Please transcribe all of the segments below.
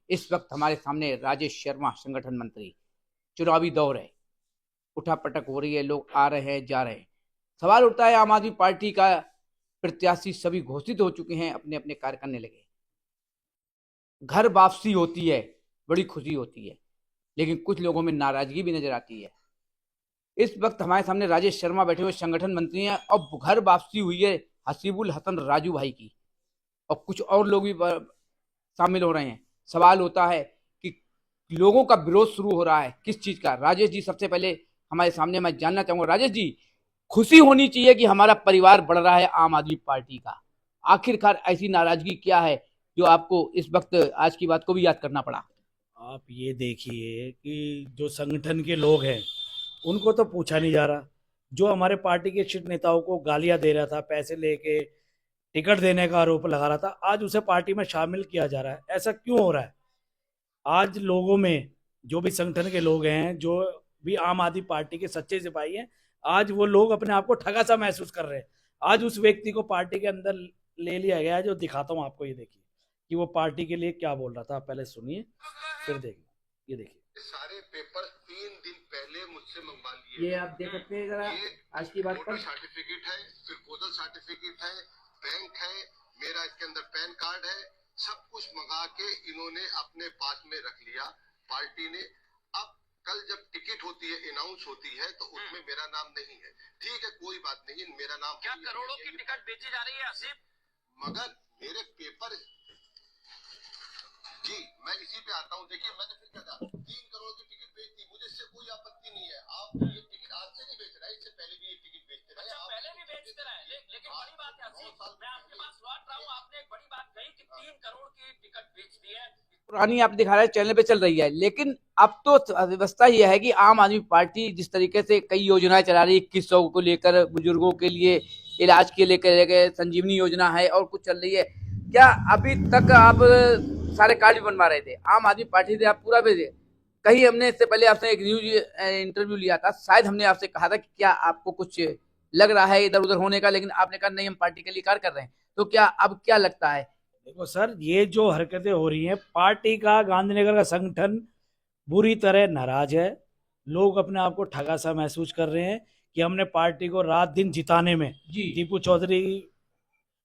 इस वक्त हमारे सामने राजेश शर्मा संगठन मंत्री, चुनावी दौर है, उठापटक हो रही है, लोग आ रहे हैं जा रहे हैं। सवाल उठता है, आम आदमी पार्टी का प्रत्याशी सभी घोषित हो चुके हैं, अपने अपने कार्य करने लगे, घर वापसी होती है, बड़ी खुशी होती है, लेकिन कुछ लोगों में नाराजगी भी नजर आती है। इस वक्त हमारे सामने राजेश शर्मा बैठे हुए संगठन मंत्री हैं और घर वापसी हुई है हसीबुल हसन राजू भाई की, और कुछ और लोग भी शामिल हो रहे हैं। सवाल होता है कि लोगों का विरोध शुरू हो रहा है किस चीज का। राजेश जी, सबसे पहले हमारे सामने मैं जानना चाहूंगा, राजेश जी, खुशी होनी चाहिए कि हमारा परिवार बढ़ रहा है आम आदमी पार्टी का, आखिरकार ऐसी नाराजगी क्या है जो आपको इस वक्त आज की बात को भी याद करना पड़ा? आप ये देखिए कि जो संगठन के लोग हैं उनको तो पूछा नहीं जा रहा। जो हमारे पार्टी के शीर्ष नेताओं को गालियां दे रहा था, पैसे लेके टिकट देने का आरोप लगा रहा था, आज उसे पार्टी में शामिल किया जा रहा है। ऐसा क्यों हो रहा है? आज लोगों में जो भी संगठन के लोग हैं, जो भी आम आदमी पार्टी के सच्चे सिपाही हैं, आज वो लोग अपने आप को ठगा सा महसूस कर रहे हैं। आज उस व्यक्ति को पार्टी के अंदर ले लिया गया है, जो दिखाता हूँ आपको। ये देखिए कि वो पार्टी के लिए क्या बोल रहा था। आप पहले सुनिए फिर देखिए। ये देखिए, सारे पेपर 3 दिन पहले मुझसे मंगवा लिए। ये आप देख सकते हैं जरा ये आज की बात वोटर पर। सर्टिफिकेट है, फिर बोतल सर्टिफिकेट है, बैंक है, मेरा इसके अंदर पैन कार्ड है, सब कुछ मंगा के इन्होंने अपने पास में रख लिया पार्टी ने। अब कल जब टिकट होती है, अनाउंस होती है, तो उसमें मेरा नाम नहीं है। ठीक है, कोई बात नहीं, मेरा नाम क्या करोड़ों की टिकट बेची जा रही है हसीब? मगर मेरे पेपर जी, मैं इसी पे आता हूँ। देखिए, मैंने फिर क्या कहा, 3 करोड़ की टिकट बेच दी, मुझे इससे कोई आपत्ति नहीं है। आप ये टिकट आज से नहीं बेच रहे, इससे पहले भी ये टिकट बेचते रहे। अच्छा, पहले भी बेचते रहे, लेकिन बड़ी बात है हसीब, मैं आपके पास लौट रहा हूँ। आपने एक बड़ी बात कही कि 3 करोड़ की टिकट बेच दी है। पुरानी आप दिखा रहे हैं चैनल पे चल रही है, लेकिन अब तो व्यवस्था यह है कि आम आदमी पार्टी जिस तरीके से कई योजनाएं चला रही है, 2100 को लेकर बुजुर्गों के लिए इलाज के लेकर संजीवनी योजना है और कुछ चल रही है। क्या अभी तक आप सारे कार्ड भी बनवा रहे थे आम आदमी पार्टी से, आप पूरा भेजे? कहीं हमने इससे पहले आपसे एक न्यूज इंटरव्यू लिया था, शायद हमने आपसे कहा था कि क्या आपको कुछ लग रहा है इधर उधर होने का, लेकिन आपने कहा नहीं, हम पार्टी के लिए कार्य कर रहे हैं। तो क्या अब क्या लगता है? देखो सर, ये जो हरकतें हो रही हैं, पार्टी का गांधीनगर का संगठन बुरी तरह नाराज है। लोग अपने आप को ठगा सा महसूस कर रहे हैं कि हमने पार्टी को रात दिन जिताने में, जी, दीपू चौधरी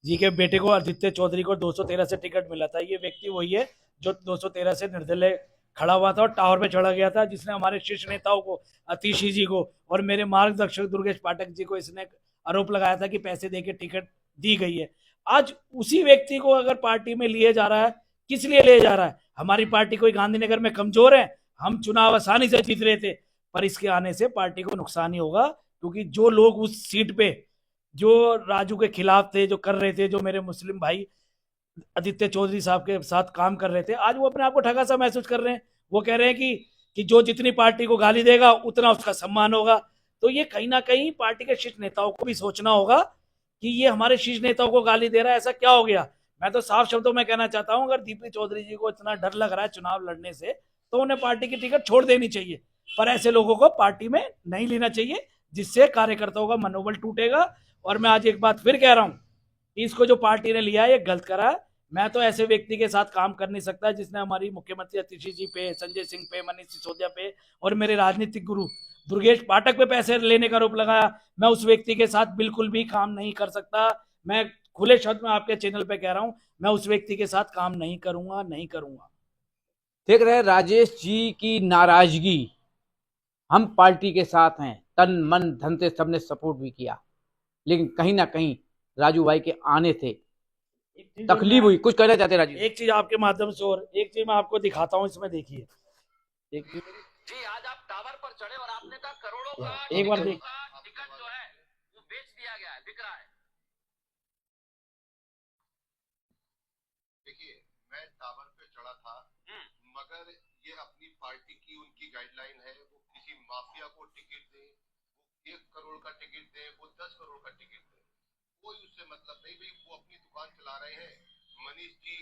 जी के बेटे को आदित्य चौधरी को 213 से टिकट मिला था। ये व्यक्ति वही है जो 213 से निर्दलीय खड़ा हुआ था और टावर पे चढ़ा गया था, जिसने हमारे शीर्ष नेताओं को, अतिशी जी को और मेरे मार्गदर्शक दुर्गेश पाठक जी को इसने आरोप लगाया था कि पैसे देके टिकट दी गई है। आज उसी व्यक्ति को अगर पार्टी में लिए जा रहा है, किस लिए ले जा रहा है? हमारी पार्टी कोई गांधीनगर में कमजोर है? हम चुनाव आसानी से जीत रहे थे, पर इसके आने से पार्टी को नुकसान ही होगा। क्योंकि जो लोग उस सीट पे, जो राजू के खिलाफ थे, जो कर रहे थे, जो मेरे मुस्लिम भाई आदित्य चौधरी साहब के साथ काम कर रहे थे, आज वो अपने आप को ठगा सा महसूस कर रहे हैं। वो कह रहे हैं कि जो जितनी पार्टी को गाली देगा उतना उसका सम्मान होगा। तो ये कहीं ना कहीं पार्टी के शीर्ष नेताओं को भी सोचना होगा कि ये हमारे शीर्ष नेताओं को गाली दे रहा है, ऐसा क्या हो गया? मैं तो साफ शब्दों में कहना चाहता हूं, अगर दीपी चौधरी जी को इतना डर लग रहा है चुनाव लड़ने से, तो उन्हें पार्टी की टिकट छोड़ देनी चाहिए। पर ऐसे लोगों को पार्टी में नहीं लेना चाहिए, जिससे कार्यकर्ताओं का मनोबल टूटेगा। और मैं आज एक बात फिर कह रहा हूं कि इसको जो पार्टी ने लिया है, ये गलत करा है। मैं तो ऐसे व्यक्ति के साथ काम कर नहीं सकता जिसने हमारी मुख्यमंत्री अतिशी जी पे, संजय सिंह पे, मनीष सिसोदिया पे और मेरे राजनीतिक गुरु दुर्गेश पाठक पे पैसे लेने का आरोप लगाया। मैं उस व्यक्ति के साथ बिल्कुल भी काम नहीं कर सकता। मैं खुले शब्द में आपके चैनल पे कह रहा हूं, मैं उस व्यक्ति के साथ काम नहीं करूंगा, नहीं करूंगा। देख रहे हैं राजेश जी की नाराजगी, हम पार्टी के साथ हैं, तन मन धन से सबने सपोर्ट भी किया, लेकिन कहीं ना कहीं राजू भाई के आने से तकलीफ हुई। कुछ कहना चाहते हैं राजू? एक चीज आपके माध्यम से, और एक चीज मैं आपको दिखाता हूँ, इसमें देखिए। एक जी, आज आप टावर पर चढ़े और आपने कहा करोड़ों का एक बार देख, टिकट जो है वो बेच दिया गया है, बिक रहा है। देखिए, मैं टावर पे चढ़ा था, मगर ये अपनी पार्टी की उनकी गाइडलाइन है। वो किसी माफिया को टिकट दे, वो 1 करोड़ का टिकट दे, वो 10 करोड़ का टिकट दे, कोई उससे मतलब नहीं। भाई, वो अपनी दुकान चला रहे हैं। मनीष जी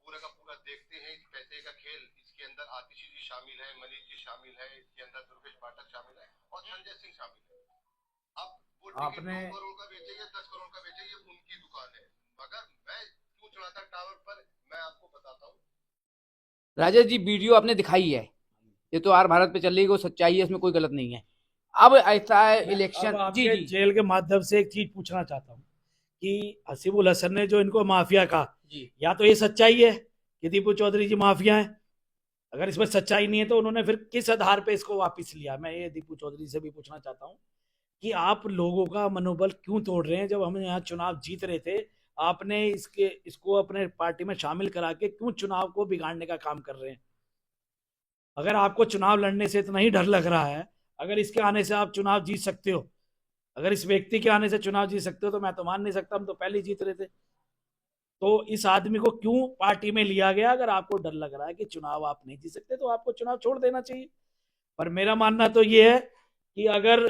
पूरा का पूरा देखते हैं इस पैसे का खेल। इसके अंदर आतिशी जी शामिल है, मनीष जी शामिल है, इसके अंदर दुर्गेश पाठक शामिल है और संजय सिंह शामिल है। अब वो टिकट आपने 2 करोड़ का बेचे या 10 करोड़ का बेचे, ये उनकी दुकान है। मगर मैं क्यों चढ़ा था टावर पर, मैं आपको बताता हूँ। राजेश जी, वीडियो आपने दिखाई है, ये तो आर भारत पे चल रही है, वो सच्चाई है, इसमें कोई गलत नहीं है। अब ऐसा है मैं इलेक्शन। अब जी आपके जी जेल के माध्यम से एक चीज पूछना चाहता हूँ कि हसीबुल हसन ने जो इनको माफिया कहा, जी या तो ये सच्चाई है कि दीपू चौधरी जी माफिया है, अगर इसमें सच्चाई नहीं है तो उन्होंने फिर किस आधार पे इसको वापस लिया। मैं ये दीपू चौधरी से भी पूछना चाहता हूँ कि आप लोगों का मनोबल क्यों तोड़ रहे हैं। जब हम यहाँ चुनाव जीत रहे थे, आपने इसको अपने पार्टी में शामिल करा के क्यों चुनाव को बिगाड़ने का काम कर रहे हैं। अगर आपको चुनाव लड़ने से इतना ही डर लग रहा है, अगर इसके आने से आप चुनाव जीत सकते हो, अगर इस व्यक्ति के आने से चुनाव जीत सकते हो, तो मैं तो मान नहीं सकता, हम तो पहले ही जीत रहे थे। तो इस आदमी को क्यों पार्टी में लिया गया? अगर आपको डर लग रहा है कि चुनाव आप नहीं जीत सकते, तो आपको चुनाव छोड़ देना चाहिए। पर मेरा मानना तो ये है कि अगर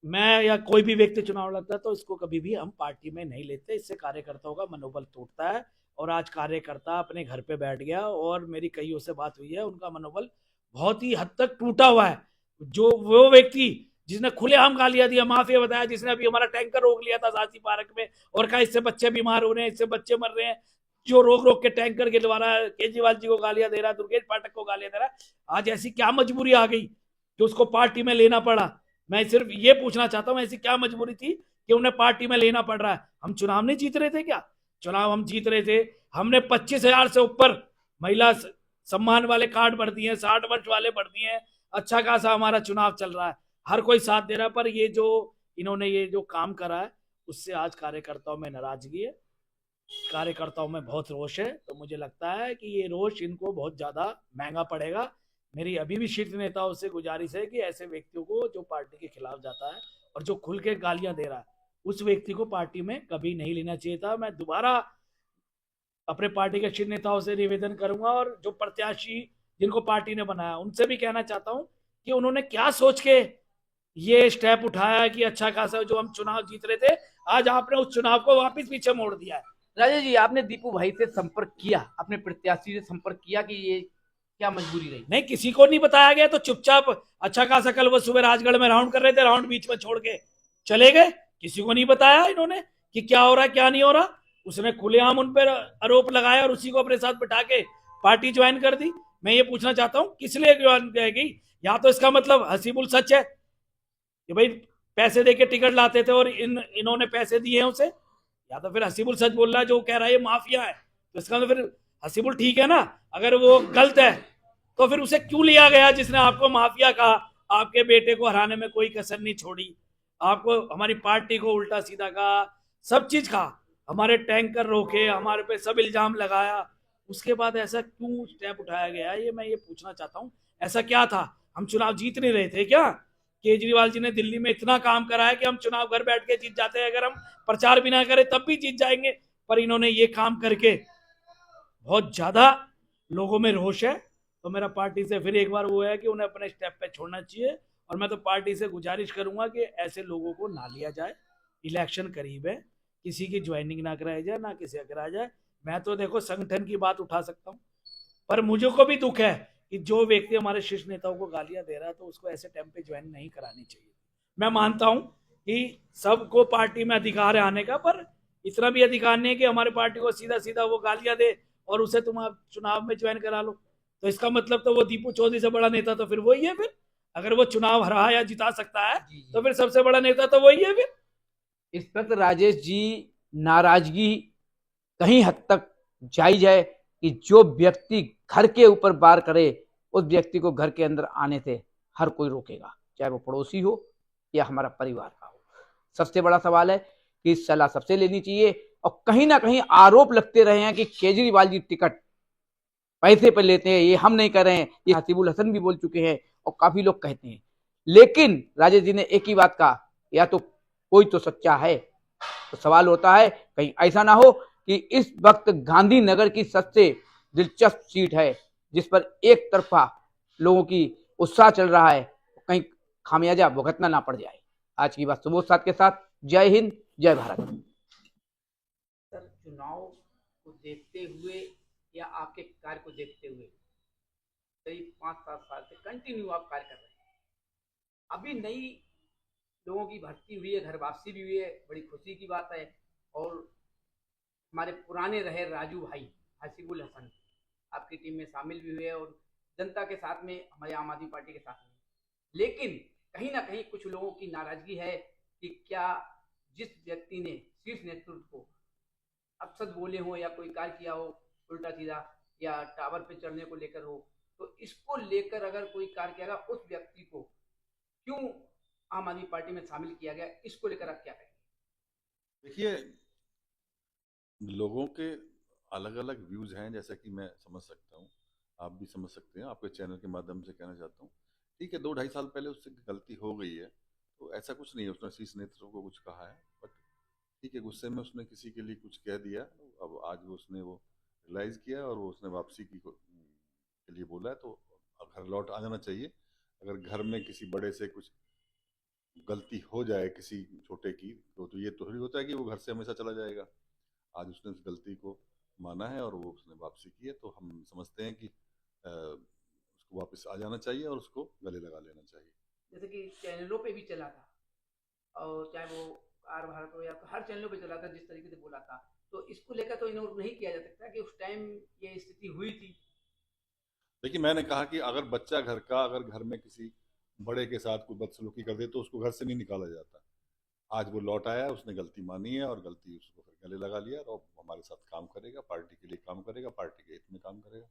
मैं या कोई भी व्यक्ति चुनाव लड़ता है तो इसको कभी भी हम पार्टी में नहीं लेते। इससे कार्यकर्ताओं का मनोबल टूटता है। और आज कार्यकर्ता अपने घर पे बैठ गया, और मेरी कईयों से बात हुई है, उनका मनोबल बहुत ही हद तक टूटा हुआ है। जो वो व्यक्ति जिसने खुलेआम गालियां दिया, माफिया बताया, जिसने अभी हमारा टैंकर रोक लिया था साची पार्क में और कहा इससे बच्चे बीमार हो रहे हैं, इससे बच्चे मर रहे हैं, जो रोक रोक के टैंकर के द्वारा केजरीवाल जी को गालियां दे रहा है, दुर्गेश पाठक को गालियां दे रहा है, आज ऐसी क्या मजबूरी आ गई कि उसको पार्टी में लेना पड़ा? मैं सिर्फ ये पूछना चाहता हूं, ऐसी क्या मजबूरी थी कि उन्हें पार्टी में लेना पड़ रहा है? हम चुनाव नहीं जीत रहे थे क्या? चुनाव हम जीत रहे थे। हमने 25,000 से ऊपर महिला सम्मान वाले कार्ड भर दिए हैं, 60 वर्ष वाले भर दिए हैं। अच्छा खासा हमारा चुनाव चल रहा है, हर कोई साथ दे रहा है। पर ये जो इन्होंने ये जो काम करा है, उससे आज कार्यकर्ताओं में नाराजगी है, कार्यकर्ताओं में बहुत रोष है। तो मुझे लगता है कि ये रोष इनको बहुत ज्यादा महंगा पड़ेगा। मेरी अभी भी शीर्ष नेताओं से गुजारिश है कि ऐसे व्यक्तियों को जो पार्टी के खिलाफ जाता है और जो खुल के गालियां दे रहा है, उस व्यक्ति को पार्टी में कभी नहीं लेना चाहिए था। मैं दोबारा अपने पार्टी के शीर्ष नेताओं से निवेदन करूंगा, और जो प्रत्याशी जिनको पार्टी ने बनाया उनसे भी कहना चाहता हूं कि उन्होंने क्या सोच के ये स्टेप उठाया कि अच्छा खासा जो हम चुनाव जीत रहे थे, आज आपने उस चुनाव को वापस पीछे मोड़ दिया है। राजेश जी, आपने दीपू भाई से संपर्क किया, अपने प्रत्याशी से संपर्क किया कि ये क्या मजबूरी रही? नहीं, किसी को नहीं बताया गया, तो चुपचाप अच्छा खासा कल वो सुबह राजगढ़ में राउंड कर रहे थे, राउंड बीच में छोड़ के चले गए। किसी को नहीं बताया इन्होंने कि क्या हो रहा है क्या नहीं हो रहा। उसने खुलेआम उन पर आरोप लगाया और उसी को अपने साथ बिठा के पार्टी ज्वाइन कर दी। मैं ये पूछना चाहता हूँ किस लिए ज्वाइन करेगी? या तो इसका मतलब हसीबुल सच है कि भाई पैसे दे के टिकट लाते थे और इन्होंने पैसे दिए हैं उसे, या तो फिर हसीबुल सच बोल रहा है जो कह रहा है ये माफिया है। तो इसका मतलब फिर हसीबुल ठीक है ना? अगर वो गलत है तो फिर उसे क्यों लिया गया जिसने आपको माफिया कहा? आपके बेटे को हराने में कोई कसर नहीं छोड़ी, आपको हमारी पार्टी को उल्टा सीधा कहा, सब चीज कहा, हमारे टैंकर रोके, हमारे पे सब इल्जाम लगाया। उसके बाद ऐसा क्यों स्टेप उठाया गया, ये मैं ये पूछना चाहता हूँ। ऐसा क्या था? हम चुनाव जीत नहीं रहे थे क्या? केजरीवाल जी ने दिल्ली में इतना काम करा है कि हम चुनाव घर बैठ के जीत जाते हैं, अगर हम प्रचार भी ना करें तब भी जीत जाएंगे। पर इन्होंने ये काम करके बहुत ज्यादा लोगों में रोष है। तो मेरा पार्टी से फिर एक बार वो है कि उन्हें अपने स्टेप पे छोड़ना चाहिए, और मैं तो पार्टी से गुजारिश करूंगा कि ऐसे लोगों को ना लिया जाए। इलेक्शन करीब है, किसी की ज्वाइनिंग ना कराई जाए, ना किसी का कराया जाए। मैं तो देखो संगठन की बात उठा सकता हूँ, पर मुझे को भी दुख है कि जो व्यक्ति हमारे शीर्ष नेताओं को गालियां दे रहा है, तो उसको ऐसे टाइम पे ज्वाइन नहीं करानी चाहिए। मैं मानता हूं कि सबको पार्टी में अधिकार है आने का, पर इतना भी अधिकार नहीं है कि हमारे पार्टी को सीधा सीधा वो गालियां दे और उसे तुम आप चुनाव में ज्वाइन करा लो। तो इसका मतलब तो वो दीपू चौधरी से बड़ा नेता तो फिर वही है। फिर अगर वो चुनाव हरा या जिता सकता है तो फिर सबसे बड़ा नेता तो वही है। फिर इस वक्त राजेश जी, नाराजगी कहीं हद तक जायज है कि जो व्यक्ति घर के ऊपर वार करे, उस व्यक्ति को घर के अंदर आने से हर कोई रोकेगा, चाहे वो पड़ोसी हो या हमारा परिवार का हो। सबसे बड़ा सवाल है कि सलाह सबसे लेनी चाहिए। और कहीं ना कहीं आरोप लगते रहे हैं कि केजरीवाल जी टिकट पैसे पर लेते हैं, ये हम नहीं कर रहे हैं, ये हसीबुल हसन भी बोल चुके हैं और काफी लोग कहते हैं। लेकिन राजेश जी ने एक ही बात कहा, या तो कोई तो सच्चा है। तो सवाल होता है कहीं ऐसा ना हो कि इस वक्त गांधीनगर की सबसे दिलचस्प सीट है जिस पर एक तरफा लोगों की उत्साह चल रहा है, कहीं खामियाजा भुगतना ना पड़ जाए। आज की बात सुबोध साथ के साथ। जय हिंद, जय भारत। सर, चुनाव को देखते हुए या आपके कार्य को देखते हुए करीब 5-7 साल से कंटिन्यू आप कार्य कर रहे हैं। अभी नई लोगों की भर्ती हुई है, घर वापसी भी हुई है, बड़ी खुशी की बात है। और हमारे पुराने रहे राजू भाई हसीबुल हसन, आपकी टीम में शामिल भी हुए और जनता के साथ में, हमारे आम आदमी पार्टी के साथ में। लेकिन कहीं ना कहीं कुछ लोगों की नाराजगी है कि क्या जिस व्यक्ति ने शीर्ष नेतृत्व को अपशब्द बोले हो या कोई कार्य किया हो उल्टा सीधा, या टावर पे चढ़ने को लेकर हो, तो इसको लेकर अगर कोई कार्य किया गया, उस व्यक्ति को क्यों आम आदमी पार्टी में शामिल किया गया, इसको लेकर आप क्या कहेंगे? देखिए, लोगों के अलग अलग व्यूज हैं, जैसा कि मैं समझ सकता हूँ, आप भी समझ सकते हैं। आपके चैनल के माध्यम से कहना चाहता हूँ, ठीक है, 2-2.5 साल पहले उससे गलती हो गई है, तो ऐसा कुछ नहीं है उसने शीर्ष नेतृत्व को कुछ कहा है, बट ठीक है, गुस्से में उसने किसी के लिए कुछ कह दिया। अब आज वो उसने वो रियलाइज किया और वो उसने वापसी के लिए बोला है, तो घर लौट आ जाना चाहिए। अगर घर में किसी बड़े से कुछ गलती हो जाए किसी छोटे की, तो ये थोड़ी होता है कि वो घर से हमेशा चला जाएगा। आज उसने उस गलती को माना है और वो उसने वापसी की है, तो हम समझते हैं कि उसको वापस आ जाना चाहिए और उसको गले लगा लेना चाहिए। जैसे कि चैनलों पे भी चला था, और चाहे वो आर भारत हो या हर चैनलों पे चला था, जिस तरीके से बोला था, तो इसको लेकर तो इग्नोर नहीं किया जा सकता कि उस टाइम ये स्थिति हुई थी। देखिए, मैंने कहा कि अगर बच्चा घर का अगर घर में किसी बड़े के साथ कोई बदसलूकी कर दे तो उसको घर से नहीं निकाला जाता। आज वो लौट आया, उसने गलती मानी है और गलती उसको फिर गले लगा लिया और हमारे साथ काम करेगा, पार्टी के लिए काम करेगा, पार्टी के हित में काम करेगा।